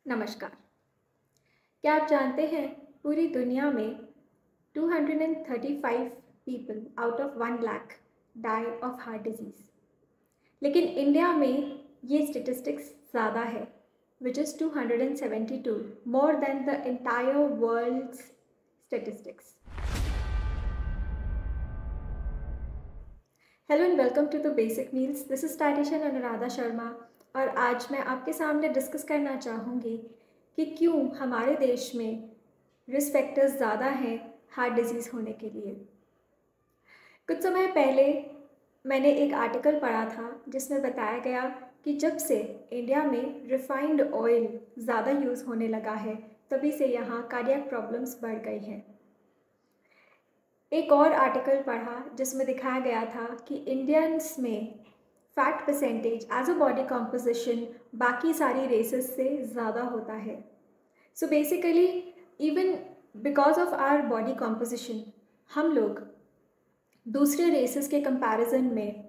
नमस्कार। क्या आप जानते हैं पूरी दुनिया में 235 people out of 1 lakh die of heart disease, लेकिन इंडिया में ये स्टेटिस्टिक्स ज़्यादा है, which is 272 more than the entire world's statistics. Hello and welcome to the basic meals. This is dietitian Anuradha Sharma और आज मैं आपके सामने डिस्कस करना चाहूँगी कि क्यों हमारे देश में रिस्क फैक्टर्स ज़्यादा हैं हार्ट डिजीज़ होने के लिए। कुछ समय पहले मैंने एक आर्टिकल पढ़ा था जिसमें बताया गया कि जब से इंडिया में रिफाइंड ऑयल ज़्यादा यूज़ होने लगा है तभी से यहाँ कार्डियक प्रॉब्लम्स बढ़ गई हैं। एक और आर्टिकल पढ़ा जिसमें दिखाया गया था कि इंडियंस में fat percentage as a body composition बाकी सारी रेसेस से ज़्यादा होता है। So basically even because of our body composition हम लोग दूसरे रेसेस के कंपैरिजन में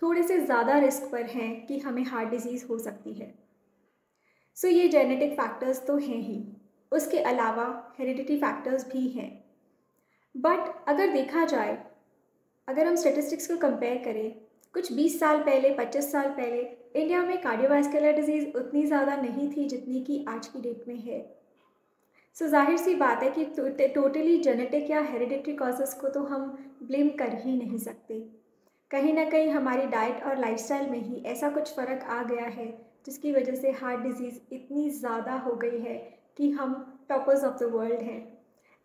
थोड़े से ज़्यादा रिस्क पर हैं कि हमें हार्ट डिजीज़ हो सकती है। सो ये जेनेटिक फैक्टर्स तो हैं ही, उसके अलावा हेरिडिटी फैक्टर्स भी हैं। बट अगर देखा जाए, अगर हम स्टेटिस्टिक्स को कंपेयर करें, कुछ 20 साल पहले 25 साल पहले इंडिया में कार्डियोवास्कुलर डिजीज़ उतनी ज़्यादा नहीं थी जितनी कि आज की डेट में है। सो जाहिर सी बात है कि टोटली जेनेटिक या हेरिडिटरी कॉजेज़ को तो हम ब्लेम कर ही नहीं सकते। कहीं ना कहीं हमारी डाइट और लाइफस्टाइल में ही ऐसा कुछ फ़र्क आ गया है जिसकी वजह से हार्ट डिजीज़ इतनी ज़्यादा हो गई है कि हम टॉपर्स ऑफ द वर्ल्ड हैं,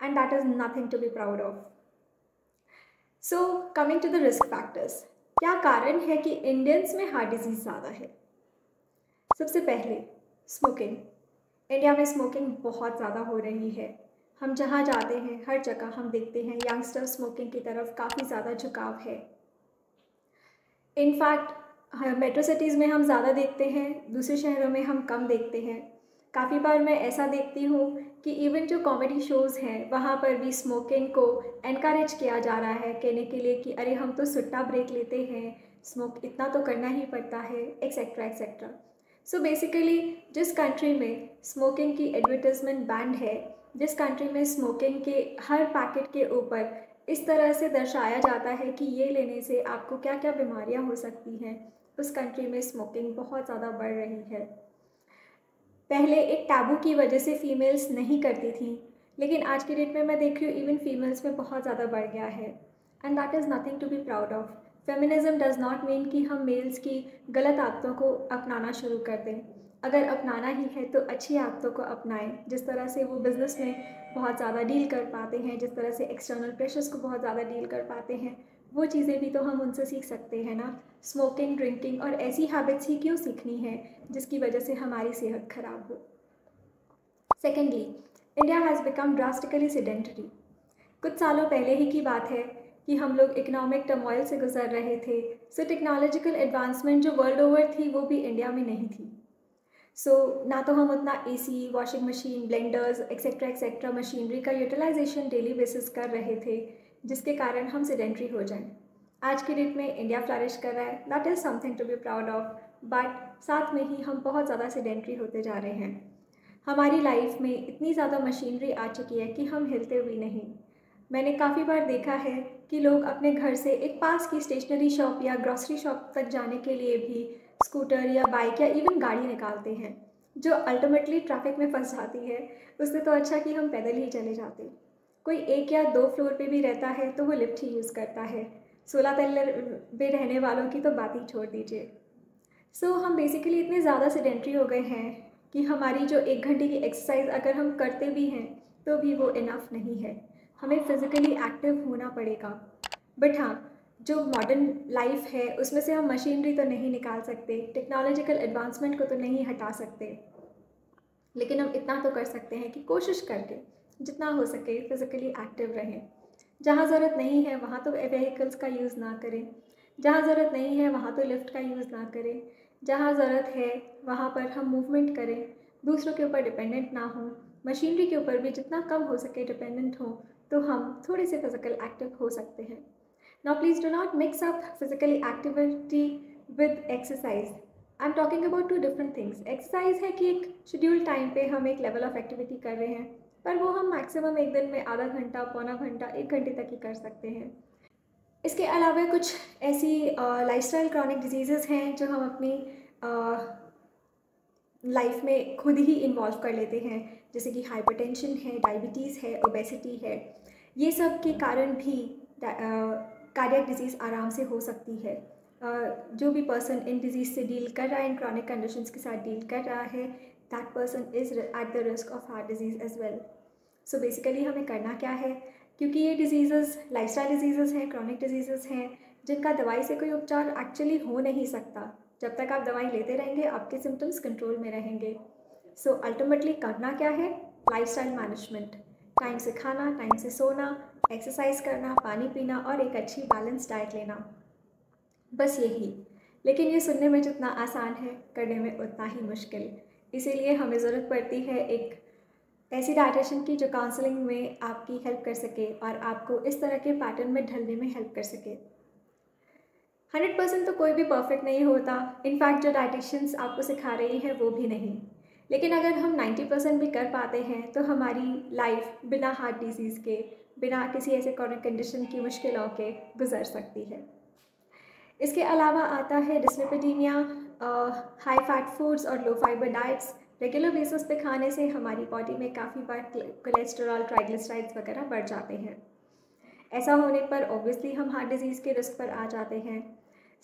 and that is nothing to be proud of. So coming to the risk factors, क्या कारण है कि इंडियंस में हार्ट डिजीज़ ज़्यादा है? सबसे पहले स्मोकिंग। इंडिया में स्मोकिंग बहुत ज़्यादा हो रही है। हम जहाँ जाते हैं हर जगह हम देखते हैं यंगस्टर स्मोकिंग की तरफ काफ़ी ज़्यादा झुकाव है। इनफैक्ट मेट्रो सिटीज़ में हम ज़्यादा देखते हैं, दूसरे शहरों में हम कम देखते हैं। काफ़ी बार मैं ऐसा देखती हूँ कि इवन जो कॉमेडी शोज़ हैं वहाँ पर भी स्मोकिंग को एनकरेज किया जा रहा है, कहने के लिए कि अरे हम तो सुट्टा ब्रेक लेते हैं, स्मोक इतना तो करना ही पड़ता है, एक्सेट्रा एक्सेट्रा। सो बेसिकली जिस कंट्री में स्मोकिंग की एडवर्टाइजमेंट बैंड है, जिस कंट्री में स्मोकिंग के हर पैकेट के ऊपर इस तरह से दर्शाया जाता है कि ये लेने से आपको क्या क्या बीमारियां हो सकती हैं, उस कंट्री में स्मोकिंग बहुत ज़्यादा बढ़ रही है। पहले एक टैबू की वजह से फीमेल्स नहीं करती थी, लेकिन आज की डेट में मैं देख रही हूँ इवन फीमेल्स में बहुत ज़्यादा बढ़ गया है, and that is nothing to be proud of. Feminism does not mean कि हम मेल्स की गलत आदतों को अपनाना शुरू कर दें। अगर अपनाना ही है तो अच्छी आदतों को अपनाएं, जिस तरह से वो बिज़नेस में बहुत ज़्यादा डील कर पाते हैं, जिस तरह से एक्सटर्नल प्रेशर्स को बहुत ज़्यादा डील कर पाते हैं, वो चीज़ें भी तो हम उनसे सीख सकते हैं ना। स्मोकिंग, ड्रिंकिंग और ऐसी हैबिट्स ही क्यों सीखनी है जिसकी वजह से हमारी सेहत खराब हो। Secondly, India has become drastically sedentary. कुछ सालों पहले ही की बात है कि हम लोग इकोनॉमिक टर्मोइल से गुजर रहे थे, सो टेक्नोलॉजिकल एडवांसमेंट जो वर्ल्ड ओवर थी वो भी इंडिया में नहीं थी। ना तो हम उतना AC, washing machine, blenders etcetera etcetera machinery का यूटिलाइजेशन डेली बेसिस कर रहे थे जिसके कारण हम सेडेंट्री हो जाएं। आज की डेट में इंडिया फ्लरिश कर रहा है, that is something to be proud of, but साथ में ही हम बहुत ज़्यादा सेडेंट्री होते जा रहे हैं। हमारी लाइफ में इतनी ज़्यादा मशीनरी आ चुकी है कि हम हिलते भी नहीं। मैंने काफ़ी बार देखा है कि लोग अपने घर से एक पास की स्टेशनरी शॉप या ग्रॉसरी शॉप तक जाने के लिए भी स्कूटर या बाइक या इवन गाड़ी निकालते हैं, जो अल्टीमेटली ट्रैफिक में फंस जाती है। उससे तो अच्छा कि हम पैदल ही चले जाते। कोई 1 या 2 फ्लोर पे भी रहता है तो वो लिफ्ट ही यूज़ करता है, 16 तल्ले पे रहने वालों की तो बात ही छोड़ दीजिए। हम बेसिकली इतने ज़्यादा सेडेंट्री हो गए हैं कि हमारी जो 1 घंटे की एक्सरसाइज अगर हम करते भी हैं तो भी वो इनफ नहीं है। हमें फिज़िकली एक्टिव होना पड़ेगा। बट हाँ, जो मॉडर्न लाइफ है उसमें से हम मशीनरी तो नहीं निकाल सकते, टेक्नोलॉजिकल एडवांसमेंट को तो नहीं हटा सकते, लेकिन हम इतना तो कर सकते हैं कि कोशिश करके जितना हो सके फिज़िकली एक्टिव रहें। जहाँ ज़रूरत नहीं है वहाँ तो व्हीकल्स का यूज़ ना करें, जहाँ ज़रूरत नहीं है वहाँ तो लिफ्ट का यूज़ ना करें, जहाँ ज़रूरत है वहाँ पर हम मूवमेंट करें, दूसरों के ऊपर डिपेंडेंट ना हों, मशीनरी के ऊपर भी जितना कम हो सके डिपेंडेंट हों, तो हम थोड़े से फिज़िकल एक्टिव हो सकते हैं। Now please do not mix up physical activity with exercise. I am talking about two different things. Exercise है कि एक शेड्यूल टाइम पे हम एक लेवल ऑफ एक्टिविटी कर रहे हैं, पर वो हम मैक्सिमम एक दिन में आधा घंटा, पौना घंटा, 1 घंटे तक ही कर सकते हैं। इसके अलावा कुछ ऐसी लाइफस्टाइल क्रॉनिक डिजीज़ेज़ हैं जो हम अपनी लाइफ में खुद ही इन्वॉल्व कर लेते हैं, जैसे कि हाइपरटेंशन है, डायबिटीज़ है, ओबेसिटी है। ये सब के कारण भी कार्डियक डिजीज़ आराम से हो सकती है। जो भी पर्सन इन डिजीज़ से डील कर रहा है, इन क्रॉनिक कंडीशंस के साथ डील कर रहा है, that person is at the risk of heart disease as well. So basically हमें करना क्या है, क्योंकि ये डिजीज़ लाइफस्टाइल डिजीज़ हैं, क्रॉनिक डिजीज़ हैं, जिनका दवाई से कोई उपचार एक्चुअली हो नहीं सकता। जब तक आप दवाई लेते रहेंगे आपके सिम्टम्स कंट्रोल में रहेंगे। सो अल्टीमेटली करना क्या है, लाइफस्टाइल मैनेजमेंट, टाइम से खाना, टाइम से सोना, एक्सरसाइज करना, पानी पीना और एक अच्छी बैलेंस डाइट लेना, बस यही। लेकिन ये सुनने में जितना आसान है, करने में उतना ही मुश्किल। इसीलिए हमें ज़रूरत पड़ती है एक ऐसी डाइटिशियन की जो काउंसलिंग में आपकी हेल्प कर सके और आपको इस तरह के पैटर्न में ढलने में हेल्प कर सके। 100% तो कोई भी परफेक्ट नहीं होता, इनफैक्ट जो डाइटिशियंस आपको सिखा रही है वो भी नहीं। लेकिन अगर हम 90% भी कर पाते हैं तो हमारी लाइफ बिना हार्ट डिजीज़ के, बिना किसी ऐसे क्रॉनिक कंडीशन की मुश्किलों के गुजर सकती है। इसके अलावा आता है डिस्लिपिडीमिया। हाई फैट फूड्स और लो फाइबर डाइट्स रेगुलर बेसिस पे खाने से हमारी बॉडी में काफ़ी बार कोलेस्टेरॉल, ट्राइग्लिसराइड्स वगैरह बढ़ जाते हैं। ऐसा होने पर ऑब्वियसली हम हार्ट डिजीज़ के रिस्क पर आ जाते हैं।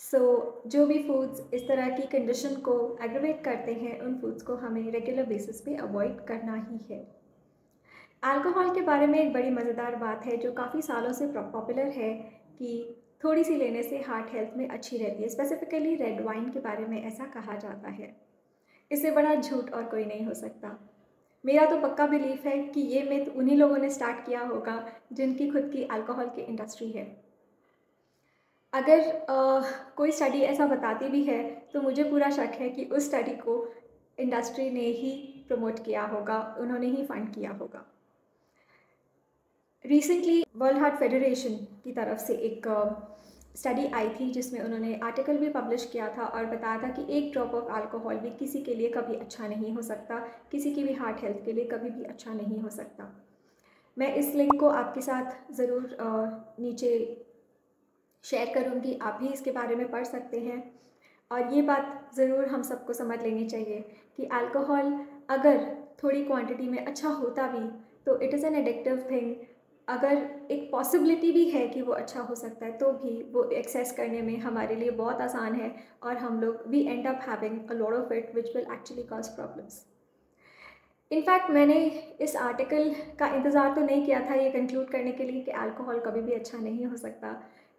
जो भी फूड्स इस तरह की कंडीशन को एग्रवेट करते हैं, उन फूड्स को हमें रेगुलर बेसिस पे अवॉइड करना ही है। अल्कोहल के बारे में एक बड़ी मज़ेदार बात है जो काफ़ी सालों से पॉपुलर है कि थोड़ी सी लेने से हार्ट हेल्थ में अच्छी रहती है। स्पेसिफिकली रेड वाइन के बारे में ऐसा कहा जाता है। इससे बड़ा झूठ और कोई नहीं हो सकता। मेरा तो पक्का बिलीफ है कि ये मिथ उन्हीं लोगों ने स्टार्ट किया होगा जिनकी खुद की अल्कोहल की इंडस्ट्री है। अगर कोई स्टडी ऐसा बताती भी है तो मुझे पूरा शक है कि उस स्टडी को इंडस्ट्री ने ही प्रमोट किया होगा, उन्होंने ही फंड किया होगा। रिसेंटली वर्ल्ड हार्ट फेडरेशन की तरफ से एक स्टडी आई थी जिसमें उन्होंने आर्टिकल भी पब्लिश किया था और बताया था कि एक ड्रॉप ऑफ अल्कोहल भी किसी के लिए कभी अच्छा नहीं हो सकता, किसी की भी हार्ट हेल्थ के लिए कभी भी अच्छा नहीं हो सकता। मैं इस लिंक को आपके साथ ज़रूर नीचे शेयर करूँगी, आप भी इसके बारे में पढ़ सकते हैं। और ये बात ज़रूर हम सबको समझ लेनी चाहिए कि अल्कोहल अगर थोड़ी क्वांटिटी में अच्छा होता भी तो it is an addictive thing. अगर एक पॉसिबिलिटी भी है कि वो अच्छा हो सकता है तो भी वो एक्सेस करने में हमारे लिए बहुत आसान है और हम लोग we end up having a lot of it which will actually cause problems. In fact मैंने इस आर्टिकल का इंतज़ार तो नहीं किया था ये कंक्लूड करने के लिए कि अल्कोहल कभी भी अच्छा नहीं हो सकता,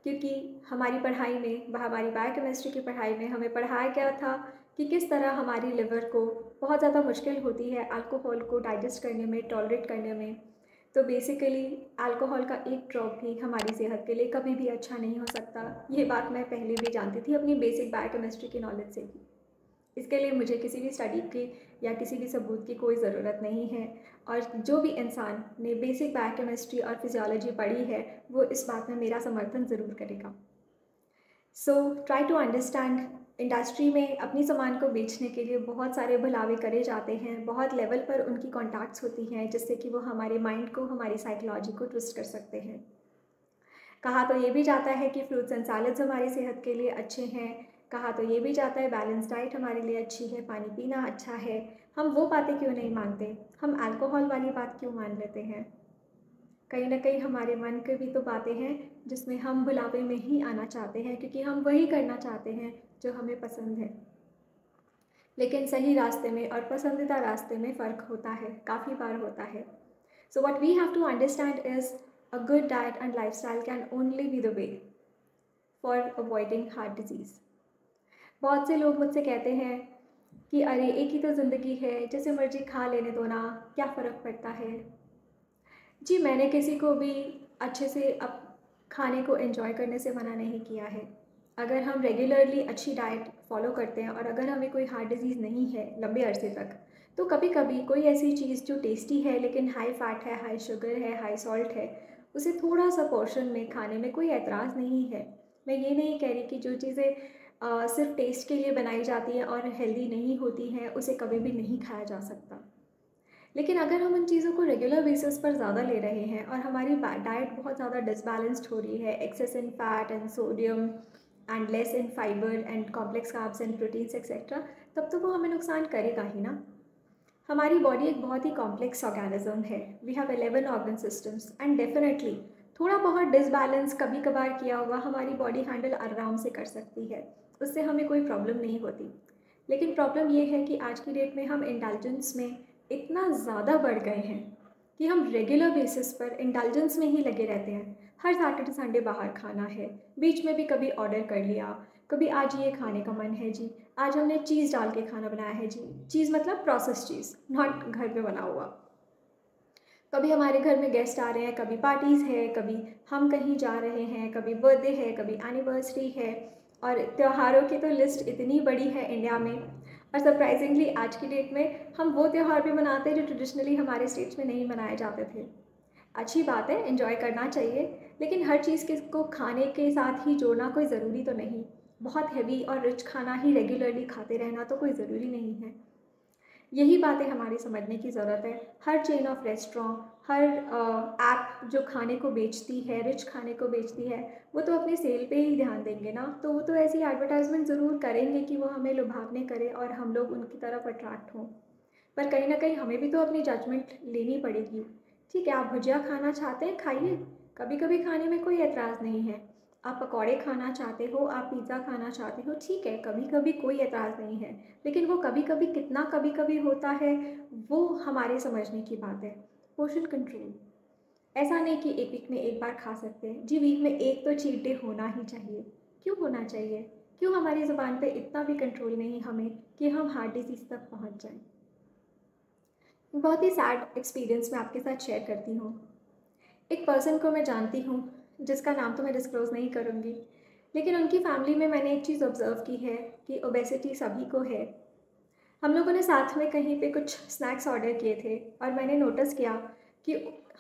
क्योंकि हमारी पढ़ाई में, हमारी बायोकेमिस्ट्री की पढ़ाई में हमें पढ़ाया गया था कि किस तरह हमारी लिवर को बहुत ज़्यादा मुश्किल होती है अल्कोहल को डाइजेस्ट करने में, टॉलरेट करने में। तो बेसिकली अल्कोहल का एक ड्रॉप भी हमारी सेहत के लिए कभी भी अच्छा नहीं हो सकता। ये बात मैं पहले भी जानती थी अपनी बेसिक बायोकेमिस्ट्री की नॉलेज से ही। इसके लिए मुझे किसी भी स्टडी की या किसी भी सबूत की कोई ज़रूरत नहीं है। और जो भी इंसान ने बेसिक बायोकेमिस्ट्री और फिजियोलॉजी पढ़ी है वो इस बात में मेरा समर्थन ज़रूर करेगा। So try to understand. Industry में अपनी सामान को बेचने के लिए बहुत सारे भुलावे करे जाते हैं, बहुत लेवल पर उनकी कॉन्टैक्ट्स होती हैं जिससे कि वो हमारे माइंड को, हमारी साइकोलॉजी को ट्विस्ट कर सकते हैं। कहा तो ये भी जाता है कि फ्रूट्स एंड सैलड्स हमारी सेहत के लिए अच्छे हैं, कहा तो ये भी जाता है बैलेंस डाइट हमारे लिए अच्छी है, पानी पीना अच्छा है। हम वो बातें क्यों नहीं मानते, हम अल्कोहल वाली बात क्यों मान लेते हैं? कहीं ना कहीं हमारे मन की भी तो बातें हैं जिसमें हम भुलावे में ही आना चाहते हैं, क्योंकि हम वही करना चाहते हैं जो हमें पसंद है। लेकिन सही रास्ते में और पसंदीदा रास्ते में फ़र्क होता है, काफ़ी बार होता है। So what we have to understand is a good diet and lifestyle can only be the way for avoiding heart disease. बहुत से लोग मुझसे कहते हैं कि अरे एक ही तो ज़िंदगी है, जैसे मर्जी खा लेने दो ना, क्या फ़र्क पड़ता है। जी, मैंने किसी को भी अच्छे से अब खाने को एंजॉय करने से मना नहीं किया है। अगर हम रेगुलरली अच्छी डाइट फॉलो करते हैं और अगर हमें कोई हार्ट डिजीज़ नहीं है लंबे अरसे तक, तो कभी कभी कोई ऐसी चीज़ जो टेस्टी है लेकिन हाई फैट है, हाई शुगर है, हाई सॉल्ट है, उसे थोड़ा सा पोर्शन में खाने में कोई एतराज़ नहीं है। मैं ये नहीं कह रही कि जो चीज़ें सिर्फ टेस्ट के लिए बनाई जाती है और हेल्दी नहीं होती हैं, उसे कभी भी नहीं खाया जा सकता। लेकिन अगर हम उन चीज़ों को रेगुलर बेसिस पर ज़्यादा ले रहे हैं और हमारी डाइट बहुत ज़्यादा डिसबैलेंस्ड हो रही है, excess in fat and sodium and less in fibre and complex carbs and proteins etcetera, तब तो वो हमें नुकसान करेगा ही ना। हमारी बॉडी एक बहुत ही कॉम्प्लेक्स ऑर्गेनिज्म है। We have 11 organ systems and definitely थोड़ा बहुत डिसबैलेंस कभी कभार किया हुआ हमारी बॉडी हैंडल आराम से कर सकती है, उससे हमें कोई प्रॉब्लम नहीं होती। लेकिन प्रॉब्लम ये है कि आज की डेट में हम इंटेलिजेंस में इतना ज़्यादा बढ़ गए हैं कि हम रेगुलर बेसिस पर इंटेलिजेंस में ही लगे रहते हैं। हर सैटरडे संडे बाहर खाना है, बीच में भी कभी ऑर्डर कर लिया, कभी आज ये खाने का मन है जी, आज हमने चीज़ डाल के खाना बनाया है जी। चीज़ मतलब प्रोसेस चीज़, नॉट घर पे बना हुआ। कभी हमारे घर में गेस्ट आ रहे हैं, कभी पार्टीज़ है, कभी हम कहीं जा रहे हैं, कभी बर्थडे है, कभी एनिवर्सरी है, और त्योहारों की तो लिस्ट इतनी बड़ी है इंडिया में। और सरप्राइजिंगली आज की डेट में हम वो त्यौहार भी मनाते हैं जो ट्रेडिशनली हमारे स्टेट्स में नहीं मनाए जाते थे। अच्छी बात है, एंजॉय करना चाहिए, लेकिन हर चीज़ को खाने के साथ ही जोड़ना कोई ज़रूरी तो नहीं। बहुत हैवी और रिच खाना ही रेगुलरली खाते रहना तो कोई ज़रूरी नहीं है। यही बातें हमारी समझने की ज़रूरत है। हर चेन ऑफ रेस्टोरेंट, हर ऐप जो खाने को बेचती है, रिच खाने को बेचती है, वो तो अपनी सेल पे ही ध्यान देंगे ना। तो वो तो ऐसी एडवर्टाइजमेंट ज़रूर करेंगे कि वो हमें लुभावने करें और हम लोग उनकी तरफ अट्रैक्ट हों। पर कहीं ना कहीं हमें भी तो अपनी जजमेंट लेनी पड़ेगी। ठीक है, आप भुजिया खाना चाहते हैं, खाइए, कभी कभी खाने में कोई एतराज़ नहीं है। आप पकौड़े खाना चाहते हो, आप पिज़्ज़ा खाना चाहते हो, ठीक है, कभी कभी कोई एतराज़ नहीं है। लेकिन वो कभी कभी कितना कभी कभी होता है, वो हमारे समझने की बात है। पोर्शन कंट्रोल, ऐसा नहीं कि एक वीक में एक बार खा सकते हैं जी, वीक में एक तो चीट डे होना ही चाहिए। क्यों होना चाहिए? क्यों हमारी ज़ुबान पे इतना भी कंट्रोल नहीं हमें कि हम हार्ट डिजीज़ तक पहुंच जाएं? बहुत ही सैड एक्सपीरियंस मैं आपके साथ शेयर करती हूँ। एक पर्सन को मैं जानती हूँ, जिसका नाम तो मैं डिस्क्लोज़ नहीं करूँगी, लेकिन उनकी फैमिली में मैंने एक चीज़ ऑब्ज़र्व की है कि ओबेसिटी सभी को है। हम लोगों ने साथ में कहीं पे कुछ स्नैक्स ऑर्डर किए थे और मैंने नोटिस किया कि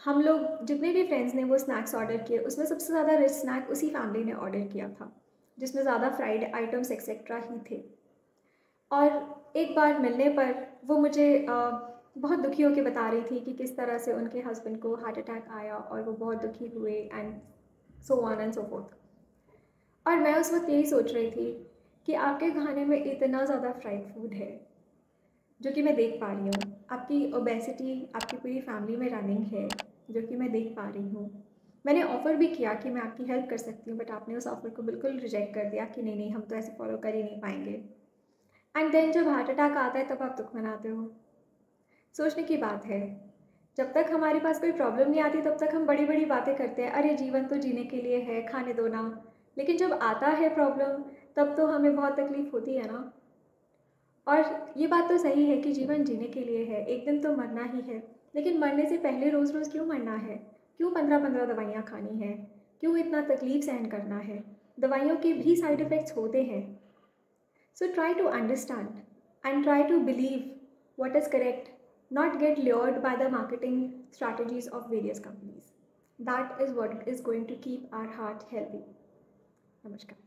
हम लोग जितने भी फ्रेंड्स ने वो स्नैक्स ऑर्डर किए, उसमें सबसे ज़्यादा रिच स्नैक उसी फैमिली ने ऑर्डर किया था, जिसमें ज़्यादा फ्राइड आइटम्स एक्सेट्रा ही थे। और एक बार मिलने पर वो मुझे बहुत दुखी होकर बता रही थी कि किस तरह से उनके हस्बैंड को हार्ट अटैक आया और वो बहुत दुखी हुए and so on and so fourth. और मैं उस वक्त यही सोच रही थी कि आपके खाने में इतना ज़्यादा फ्राइड फूड है, जो कि मैं देख पा रही हूँ। आपकी ओबेसिटी आपकी पूरी फैमिली में रनिंग है, जो कि मैं देख पा रही हूँ। मैंने ऑफ़र भी किया कि मैं आपकी हेल्प कर सकती हूँ, बट आपने उस ऑफ़र को बिल्कुल रिजेक्ट कर दिया कि नहीं नहीं, हम तो ऐसे फॉलो कर ही नहीं पाएंगे। एंड देन जब हार्ट अटैक आता है तब आप दुख मनाते हो। सोचने की बात है, जब तक हमारे पास कोई प्रॉब्लम नहीं आती तब तक हम बड़ी बड़ी बातें करते हैं, अरे जीवन तो जीने के लिए है, खाने दो ना। लेकिन जब आता है प्रॉब्लम, तब तो हमें बहुत तकलीफ़ होती है ना। और ये बात तो सही है कि जीवन जीने के लिए है, एक दिन तो मरना ही है। लेकिन मरने से पहले रोज़ रोज़ क्यों मरना है? क्यों 15-15 दवाइयाँ खानी है? क्यों इतना तकलीफ़ सहन करना है? दवाइयों के भी साइड इफ़ेक्ट्स होते हैं। So try to understand and try to believe what is correct, not get lured by the marketing strategies of various companies. That is what is going to keep our heart healthy. Namaskar.